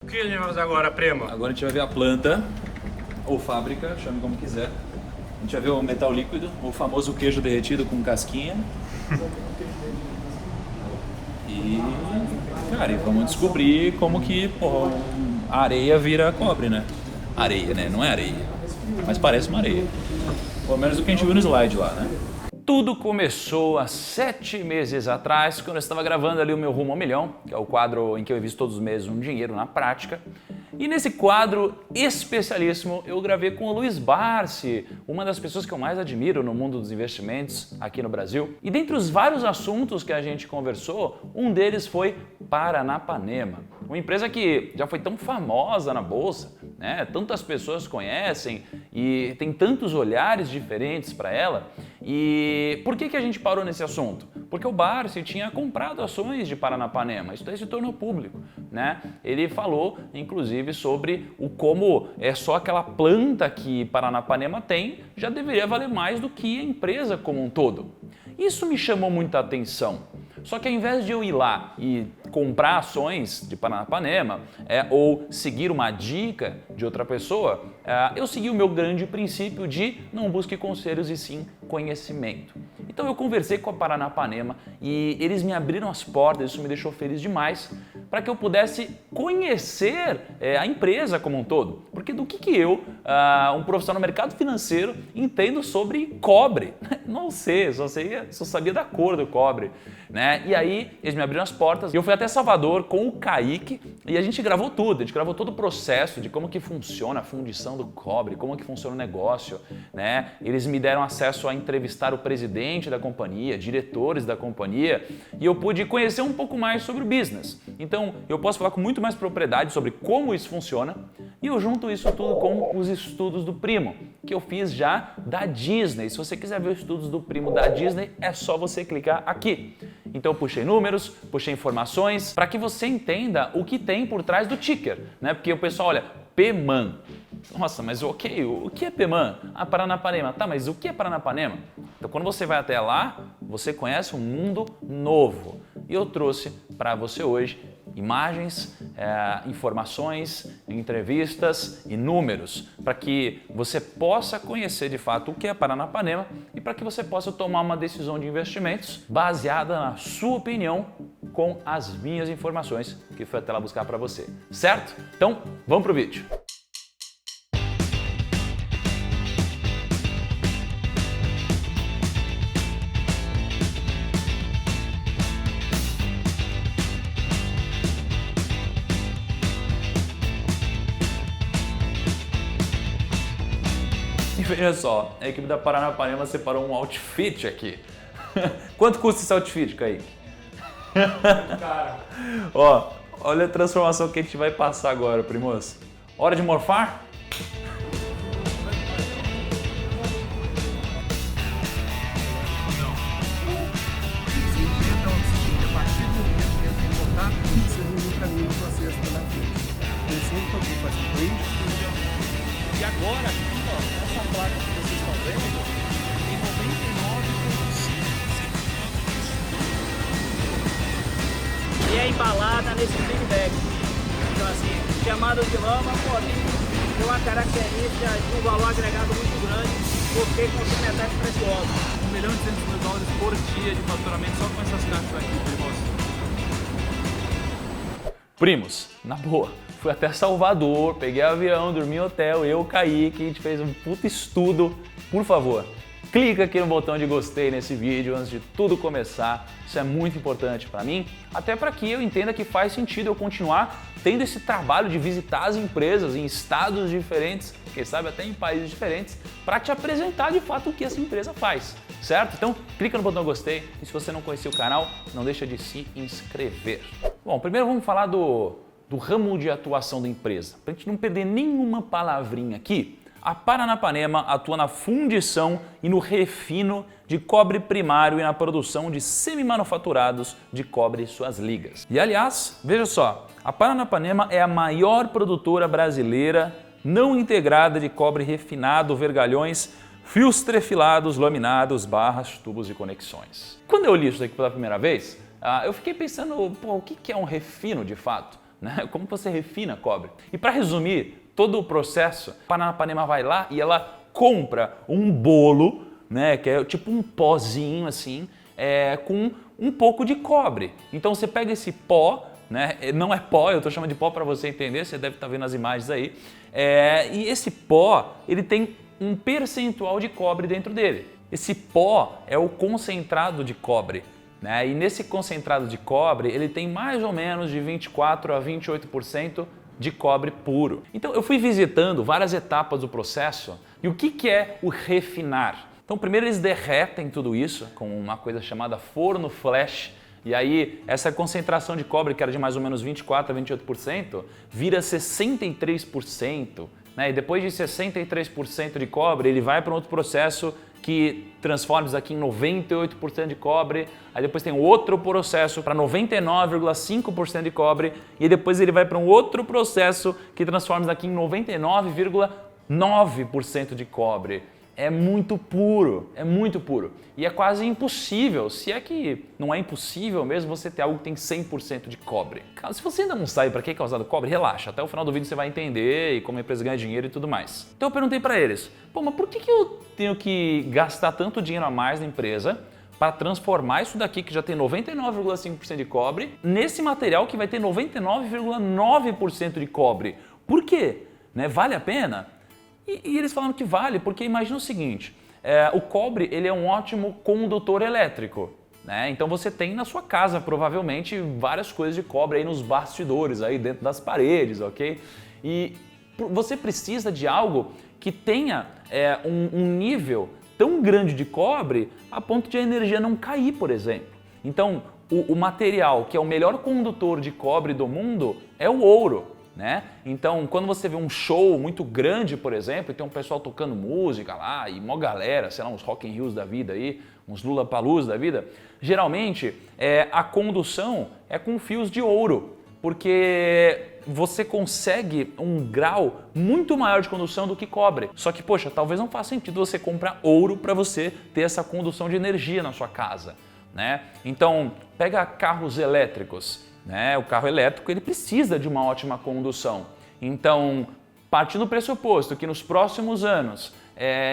que a gente vai fazer agora, Prema? Agora a gente vai ver a planta, ou fábrica, chame como quiser. A gente vai ver o metal líquido, o famoso queijo derretido com casquinha. E, cara, vamos descobrir como que a areia vira cobre, né? Areia, né? Não é areia, mas parece uma areia. Pelo menos o que a gente viu no slide lá, né? Tudo começou há 7 meses atrás, quando eu estava gravando ali o meu Rumo ao Milhão, que é o quadro em que eu invisto todos os meses um dinheiro na prática. E nesse quadro especialíssimo eu gravei com o Luiz Barsi, uma das pessoas que eu mais admiro no mundo dos investimentos aqui no Brasil. E dentre os vários assuntos que a gente conversou, um deles foi Paranapanema, uma empresa que já foi tão famosa na bolsa, né? Tantas pessoas conhecem e tem tantos olhares diferentes para ela. E por que a gente parou nesse assunto? Porque o Barsi tinha comprado ações de Paranapanema, isso daí se tornou público, né? Ele falou, inclusive, sobre o como é só aquela planta que Paranapanema tem já deveria valer mais do que a empresa como um todo. Isso me chamou muita atenção. Só que ao invés de eu ir lá e comprar ações de Paranapanema ou seguir uma dica de outra pessoa, eu segui o meu grande princípio de não busque conselhos e sim conhecimento. Então eu conversei com a Paranapanema e eles me abriram as portas, isso me deixou feliz demais, para que eu pudesse conhecer a empresa como um todo. Porque do que eu, um profissional no mercado financeiro, entendo sobre cobre? Não sei, só sabia da cor do cobre, né? E aí eles me abriram as portas e eu fui até Salvador com o Kaique e a gente gravou tudo, a gente gravou todo o processo de como que funciona a fundição do cobre, como que funciona o negócio, né? Eles me deram acesso a entrevistar o presidente da companhia, diretores da companhia e eu pude conhecer um pouco mais sobre o business. Então eu posso falar com muito mais propriedade sobre como isso funciona e eu junto isso tudo com os estudos do Primo, que eu fiz já da Disney. Se você quiser ver os estudos do Primo da Disney, é só você clicar aqui. Então eu puxei números, puxei informações para que você entenda o que tem por trás do ticker, né? Porque o pessoal olha, PMAN. Nossa, mas ok, o que é PMAN? Ah, Paranapanema. Tá, mas o que é Paranapanema? Então quando você vai até lá, você conhece um mundo novo. E eu trouxe para você hoje imagens, informações, entrevistas e números para que você possa conhecer de fato o que é Paranapanema e para que você possa tomar uma decisão de investimentos baseada na sua opinião com as minhas informações que fui até lá buscar para você, certo? Então, vamos pro vídeo. E veja só, a equipe da Paranapanema separou um outfit aqui. Quanto custa esse outfit, Kaique? Cara. Ó, olha a transformação que a gente vai passar agora, primoço. Hora de morfar? E agora aqui, ó, essa placa que vocês estão vendo, tem 99,5%. E é embalada nesse big bag. Então assim, chamada de lama, porém, tem uma característica de um valor agregado muito grande, porque contém metais preciosos. $1.200.000 por dia de faturamento só com essas caixas aqui, Primos, na boa, fui até Salvador, peguei avião, dormi em hotel, eu, Kaique, a gente fez um puta estudo. Por favor, clica aqui no botão de gostei nesse vídeo antes de tudo começar. Isso é muito importante para mim, até para que eu entenda que faz sentido eu continuar tendo esse trabalho de visitar as empresas em estados diferentes, quem sabe até em países diferentes, para te apresentar de fato o que essa empresa faz, certo? Então clica no botão gostei e se você não conhecer o canal, não deixa de se inscrever. Bom, primeiro vamos falar do ramo de atuação da empresa. Para a gente não perder nenhuma palavrinha aqui, a Paranapanema atua na fundição e no refino de cobre primário e na produção de semimanufaturados de cobre e suas ligas. E aliás, veja só, a Paranapanema é a maior produtora brasileira não integrada de cobre refinado, vergalhões, fios trefilados, laminados, barras, tubos e conexões. Quando eu li isso daqui pela primeira vez, eu fiquei pensando, pô, o que é um refino de fato? né? Como você refina cobre. E para resumir todo o processo, a Paranapanema vai lá e ela compra um bolo, né, que é tipo um pozinho assim, com um pouco de cobre. Então você pega esse pó, né, não é pó, eu estou chamando de pó para você entender, você deve estar vendo as imagens aí, e esse pó ele tem um percentual de cobre dentro dele. Esse pó é o concentrado de cobre, né? E nesse concentrado de cobre ele tem mais ou menos de 24 a 28% de cobre puro. Então eu fui visitando várias etapas do processo e o que é o refinar? Então primeiro eles derretem tudo isso com uma coisa chamada forno flash e aí essa concentração de cobre que era de mais ou menos 24 a 28% vira 63%, né? E depois de 63% de cobre ele vai para um outro processo que transforma isso aqui em 98% de cobre, aí depois tem outro processo para 99,5% de cobre e depois ele vai para um outro processo que transforma isso aqui em 99,9% de cobre. É muito puro, e é quase impossível, se é que não é impossível mesmo você ter algo que tem 100% de cobre. Se você ainda não sabe para que é usado cobre, relaxa, até o final do vídeo você vai entender e como a empresa ganha dinheiro e tudo mais. Então eu perguntei para eles, pô, mas por que eu tenho que gastar tanto dinheiro a mais na empresa para transformar isso daqui que já tem 99,5% de cobre nesse material que vai ter 99,9% de cobre? Por quê? Né? Vale a pena? E eles falaram que vale, porque imagina o seguinte, o cobre ele é um ótimo condutor elétrico, né? Então você tem na sua casa provavelmente várias coisas de cobre aí nos bastidores, aí dentro das paredes, ok? E você precisa de algo que tenha um nível tão grande de cobre a ponto de a energia não cair, por exemplo. Então o material que é o melhor condutor de cobre do mundo é o ouro. Né? Então, quando você vê um show muito grande, por exemplo, e tem um pessoal tocando música lá e uma galera, sei lá, uns Rock in Rios da vida aí, uns Lollapalooza da vida, geralmente a condução é com fios de ouro, porque você consegue um grau muito maior de condução do que cobre. Só que, poxa, talvez não faça sentido você comprar ouro para você ter essa condução de energia na sua casa, né? Então, pega carros elétricos. Né? O carro elétrico ele precisa de uma ótima condução. Então, partindo do pressuposto que nos próximos anos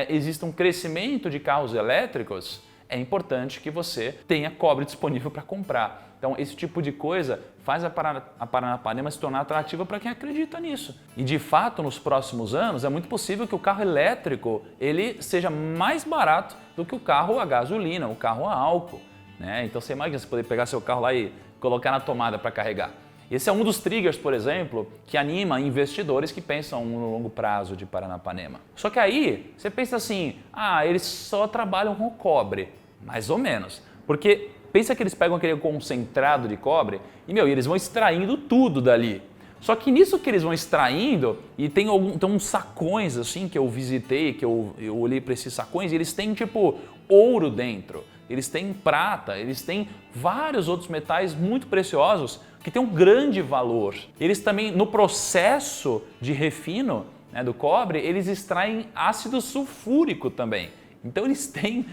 exista um crescimento de carros elétricos, é importante que você tenha cobre disponível para comprar. Então, esse tipo de coisa faz a Paranapanema se tornar atrativa para quem acredita nisso. E, de fato, nos próximos anos, é muito possível que o carro elétrico ele seja mais barato do que o carro a gasolina, o carro a álcool. Né? Então, você imagina você poder pegar seu carro lá e colocar na tomada para carregar. Esse é um dos triggers, por exemplo, que anima investidores que pensam no longo prazo de Paranapanema. Só que aí você pensa assim, eles só trabalham com cobre, mais ou menos. Porque pensa que eles pegam aquele concentrado de cobre e, eles vão extraindo tudo dali. Só que nisso que eles vão extraindo, e tem uns sacões assim que eu visitei, que eu olhei para esses sacões, e eles têm tipo ouro dentro. Eles têm prata, eles têm vários outros metais muito preciosos que têm um grande valor. Eles também, no processo de refino do cobre, eles extraem ácido sulfúrico também. Então eles têm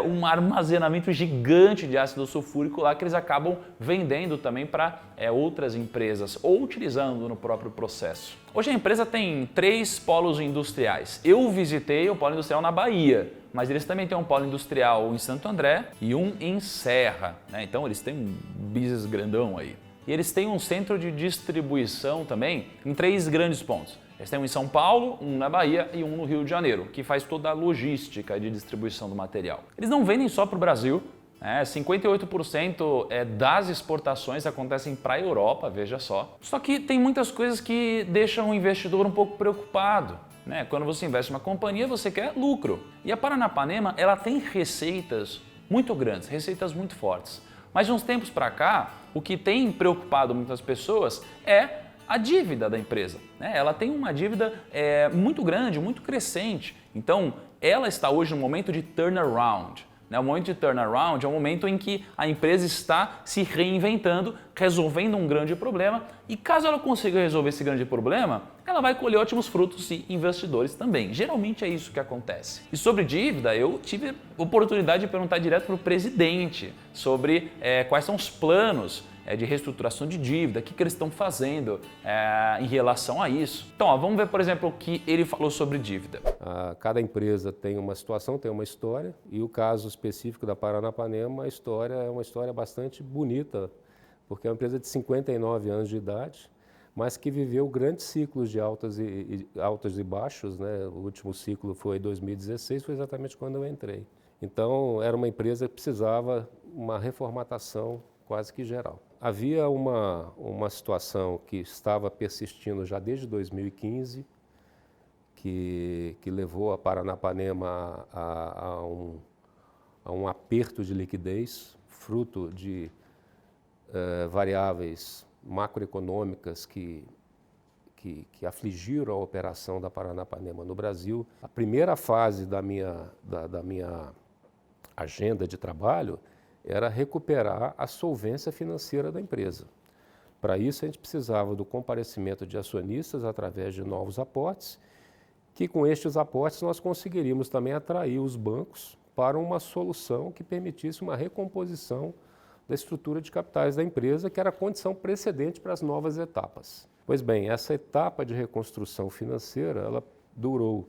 um armazenamento gigante de ácido sulfúrico lá que eles acabam vendendo também para outras empresas ou utilizando no próprio processo. Hoje a empresa tem 3 polos industriais. Eu visitei o polo industrial na Bahia, mas eles também têm um polo industrial em Santo André e um em Serra, né? Então eles têm um business grandão aí. E eles têm um centro de distribuição também em 3 grandes pontos. Eles têm um em São Paulo, um na Bahia e um no Rio de Janeiro, que faz toda a logística de distribuição do material. Eles não vendem só para o Brasil, 58% das exportações acontecem para a Europa, veja só. Só que tem muitas coisas que deixam o investidor um pouco preocupado. Né? Quando você investe em uma companhia, você quer lucro. E a Paranapanema ela tem receitas muito grandes, receitas muito fortes. Mas de uns tempos para cá, o que tem preocupado muitas pessoas é a dívida da empresa. Né? Ela tem uma dívida muito grande, muito crescente. Então, ela está hoje no momento de turnaround. O momento de turnaround é o momento em que a empresa está se reinventando, resolvendo um grande problema e caso ela consiga resolver esse grande problema, ela vai colher ótimos frutos de investidores também. Geralmente é isso que acontece. E sobre dívida, eu tive oportunidade de perguntar direto para o presidente sobre quais são os planos de reestruturação de dívida, o que eles estão fazendo em relação a isso. Então, ó, vamos ver, por exemplo, o que ele falou sobre dívida. Cada empresa tem uma situação, tem uma história, e o caso específico da Paranapanema, a história é uma história bastante bonita, porque é uma empresa de 59 anos de idade, mas que viveu grandes ciclos de altas e baixos, né? O último ciclo foi em 2016, foi exatamente quando eu entrei. Então, era uma empresa que precisava uma reformatação quase que geral. Havia uma situação que estava persistindo já desde 2015, que levou a Paranapanema a um aperto de liquidez, fruto de variáveis macroeconômicas que afligiram a operação da Paranapanema no Brasil. A primeira fase da minha agenda de trabalho era recuperar a solvência financeira da empresa. Para isso, a gente precisava do comparecimento de acionistas através de novos aportes, que com estes aportes nós conseguiríamos também atrair os bancos para uma solução que permitisse uma recomposição da estrutura de capitais da empresa, que era a condição precedente para as novas etapas. Pois bem, essa etapa de reconstrução financeira, ela durou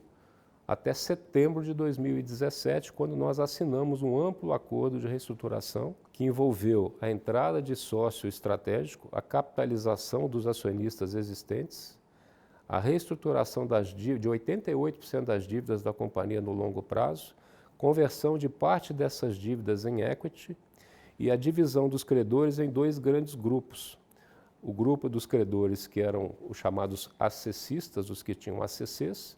até setembro de 2017, quando nós assinamos um amplo acordo de reestruturação que envolveu a entrada de sócio estratégico, a capitalização dos acionistas existentes, a reestruturação das dívidas, de 88% das dívidas da companhia no longo prazo, conversão de parte dessas dívidas em equity e a divisão dos credores em dois grandes grupos. O grupo dos credores que eram os chamados acessistas, os que tinham ACCs,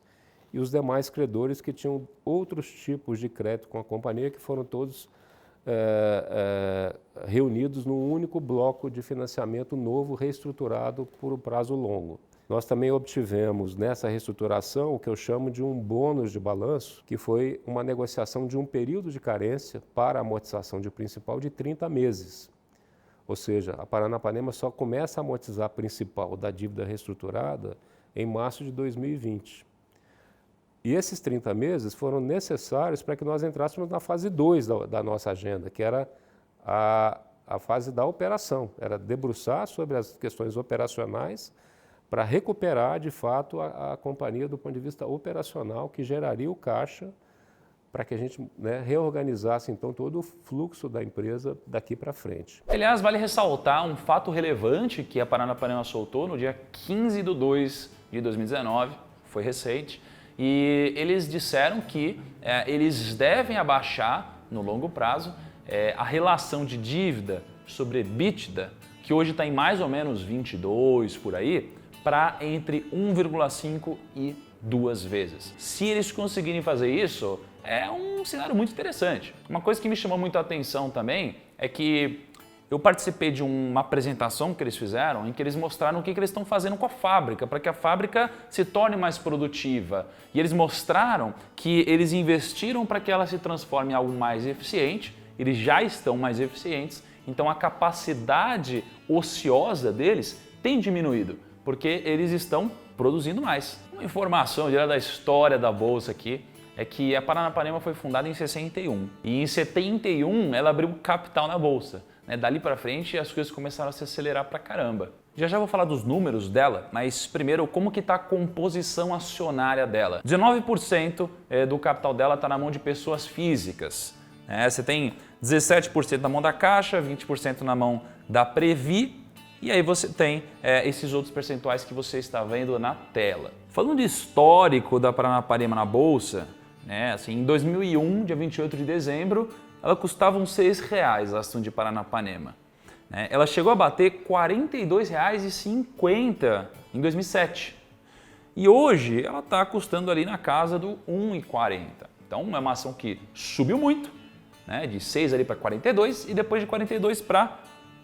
e os demais credores que tinham outros tipos de crédito com a companhia, que foram todos reunidos num único bloco de financiamento novo, reestruturado por um prazo longo. Nós também obtivemos nessa reestruturação o que eu chamo de um bônus de balanço, que foi uma negociação de um período de carência para a amortização de principal de 30 meses. Ou seja, a Paranapanema só começa a amortizar a principal da dívida reestruturada em março de 2020. E esses 30 meses foram necessários para que nós entrássemos na fase 2 da nossa agenda, que era a fase da operação, era debruçar sobre as questões operacionais para recuperar, de fato, a companhia do ponto de vista operacional, que geraria o caixa para que a gente reorganizasse, então, todo o fluxo da empresa daqui para frente. Aliás, vale ressaltar um fato relevante que a Paranapanema soltou no dia 15/2 de 2019, foi recente, e eles disseram que eles devem abaixar, no longo prazo, a relação de dívida sobre EBITDA, que hoje está em mais ou menos 22 por aí, para entre 1,5 e 2 vezes. Se eles conseguirem fazer isso, é um cenário muito interessante. Uma coisa que me chamou muito a atenção também é que eu participei de uma apresentação que eles fizeram em que eles mostraram o que eles estão fazendo com a fábrica, para que a fábrica se torne mais produtiva. E eles mostraram que eles investiram para que ela se transforme em algo mais eficiente, eles já estão mais eficientes, então a capacidade ociosa deles tem diminuído, porque eles estão produzindo mais. Uma informação direto da história da Bolsa aqui é que a Paranapanema foi fundada em 61 e em 71 ela abriu capital na Bolsa. Dali para frente as coisas começaram a se acelerar pra caramba. Já vou falar dos números dela, mas primeiro como que está a composição acionária dela. 19% do capital dela está na mão de pessoas físicas. Você tem 17% na mão da Caixa, 20% na mão da Previ, e aí você tem esses outros percentuais que você está vendo na tela. Falando de histórico da Paranapanema na Bolsa, em 2001, dia 28 de dezembro, ela custava uns R$6 a ação de Paranapanema. Ela chegou a bater R$ 42,50 em 2007. E hoje ela está custando ali na casa do R$ 1,40. Então é uma ação que subiu muito, de 6 ali para 42 e depois de 42 para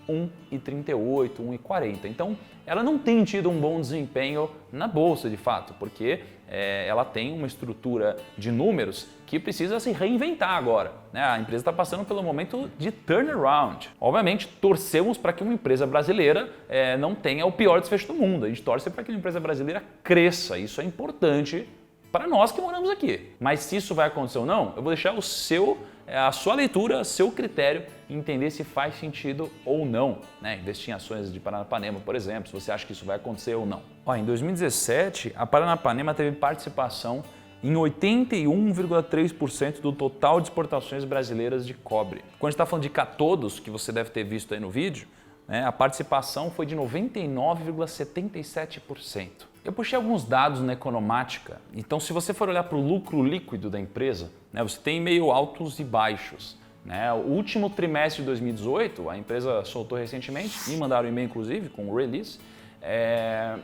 1,38, 1,40. Então, ela não tem tido um bom desempenho na Bolsa, de fato, porque ela tem uma estrutura de números que precisa se reinventar agora. A empresa está passando pelo momento de turnaround. Obviamente, torcemos para que uma empresa brasileira não tenha o pior desfecho do mundo. A gente torce para que uma empresa brasileira cresça. Isso é importante para nós que moramos aqui. Mas se isso vai acontecer ou não, eu vou deixar o seu a sua leitura, seu critério, entender se faz sentido ou não, né? Investir em ações de Paranapanema, por exemplo, se você acha que isso vai acontecer ou não. Ó, em 2017, a Paranapanema teve participação em 81,3% do total de exportações brasileiras de cobre. Quando a gente está falando de cátodos, que você deve ter visto aí no vídeo, né, a participação foi de 99,77%. Eu puxei alguns dados na Economática, então se você for olhar para o lucro líquido da empresa, né, você tem meio altos e baixos. Né? O último trimestre de 2018, a empresa soltou recentemente, me mandaram um e-mail inclusive com o release,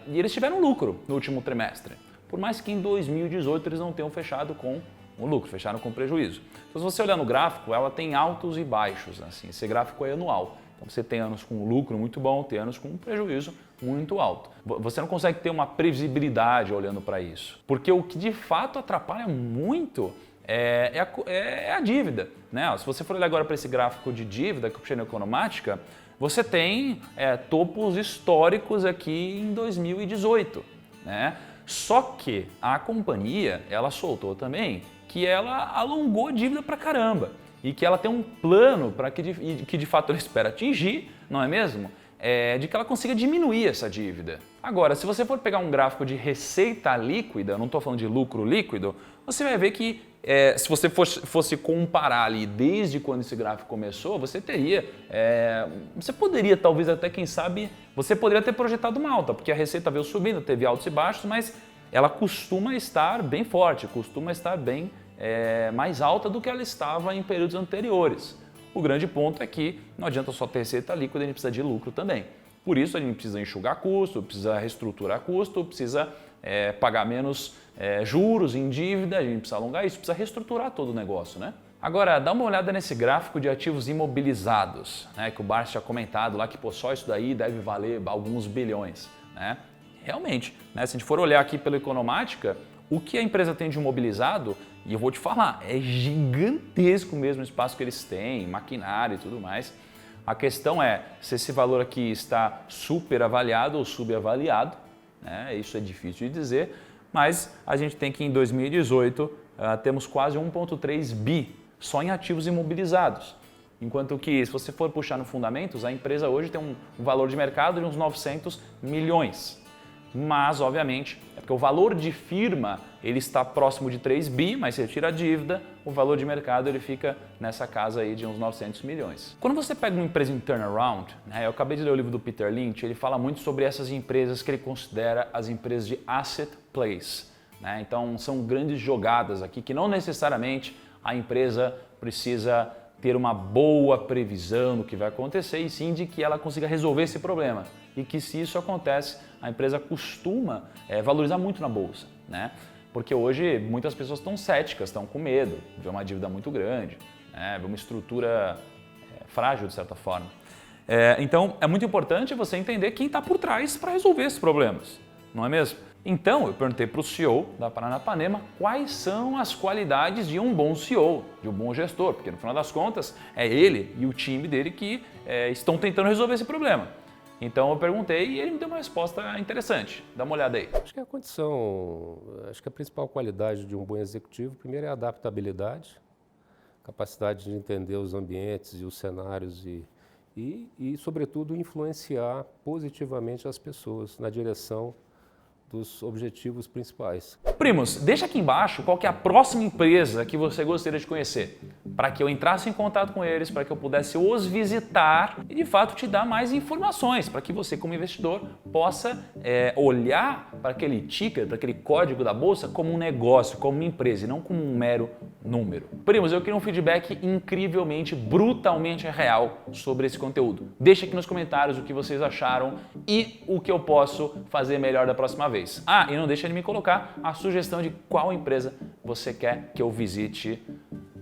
e eles tiveram lucro no último trimestre. Por mais que em 2018 eles não tenham fechado com o lucro, fecharam com prejuízo. Então, se você olhar no gráfico, ela tem altos e baixos, assim, esse gráfico é anual. Então, você tem anos com lucro muito bom, tem anos com prejuízo muito alto. Você não consegue ter uma previsibilidade olhando para isso, porque o que de fato atrapalha muito é a dívida. Né? Se você for olhar agora para esse gráfico de dívida que eu puxei na Economática, você tem topos históricos aqui em 2018. Né? Só que a companhia, ela soltou também que ela alongou a dívida pra caramba e que ela tem um plano para que de fato ela espera atingir, não é mesmo? De que ela consiga diminuir essa dívida. Agora, se você for pegar um gráfico de receita líquida, não estou falando de lucro líquido, você vai ver que se você fosse comparar ali desde quando esse gráfico começou, você poderia talvez até, quem sabe, você poderia ter projetado uma alta, porque a receita veio subindo, teve altos e baixos, mas ela costuma estar bem forte, costuma estar bem mais alta do que ela estava em períodos anteriores. O grande ponto é que não adianta só ter receita líquida, a gente precisa de lucro também. Por isso a gente precisa enxugar custo, precisa reestruturar custo, precisa pagar menos juros em dívida, a gente precisa alongar isso, precisa reestruturar todo o negócio, né? Agora, dá uma olhada nesse gráfico de ativos imobilizados, né, que o Barça tinha comentado lá que só isso daí deve valer alguns bilhões, né? Realmente, né, se a gente for olhar aqui pela Economática, o que a empresa tem de imobilizado, e eu vou te falar, é gigantesco mesmo o espaço que eles têm, maquinário e tudo mais. A questão é se esse valor aqui está superavaliado ou subavaliado, né? Isso é difícil de dizer, mas a gente tem que em 2018 temos quase 1,3 bi só em ativos imobilizados. Enquanto que, se você for puxar no Fundamentos, a empresa hoje tem um valor de mercado de uns 900 milhões. Mas, obviamente, é porque o valor de firma ele está próximo de 3 bi, mas se retira a dívida, o valor de mercado ele fica nessa casa aí de uns 900 milhões. Quando você pega uma empresa em turnaround, né, eu acabei de ler o livro do Peter Lynch, ele fala muito sobre essas empresas que ele considera as empresas de asset plays. Né? Então, são grandes jogadas aqui que não necessariamente a empresa precisa ter uma boa previsão do que vai acontecer e sim de que ela consiga resolver esse problema. E que se isso acontece, a empresa costuma valorizar muito na bolsa, né? Porque hoje muitas pessoas estão céticas, estão com medo, vê uma dívida muito grande, né? Vê uma estrutura frágil de certa forma. Então é muito importante você entender quem está por trás para resolver esses problemas, não é mesmo? Então eu perguntei para o CEO da Paranapanema quais são as qualidades de um bom CEO, de um bom gestor, porque no final das contas é ele e o time dele que estão tentando resolver esse problema. Então eu perguntei e ele me deu uma resposta interessante. Dá uma olhada aí. Acho que a principal qualidade de um bom executivo, primeiro, é a adaptabilidade, capacidade de entender os ambientes e os cenários e sobretudo, influenciar positivamente as pessoas na direção dos objetivos principais. Primos, deixa aqui embaixo qual que é a próxima empresa que você gostaria de conhecer, para que eu entrasse em contato com eles, para que eu pudesse os visitar e de fato te dar mais informações, para que você como investidor possa olhar para aquele ticker, para aquele código da bolsa como um negócio, como uma empresa e não como um mero número. Primos, eu queria um feedback incrivelmente, brutalmente real sobre esse conteúdo. Deixa aqui nos comentários o que vocês acharam e o que eu posso fazer melhor da próxima vez. E não deixa de me colocar a sugestão de qual empresa você quer que eu visite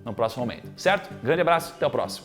no próximo momento, certo? Grande abraço, até o próximo.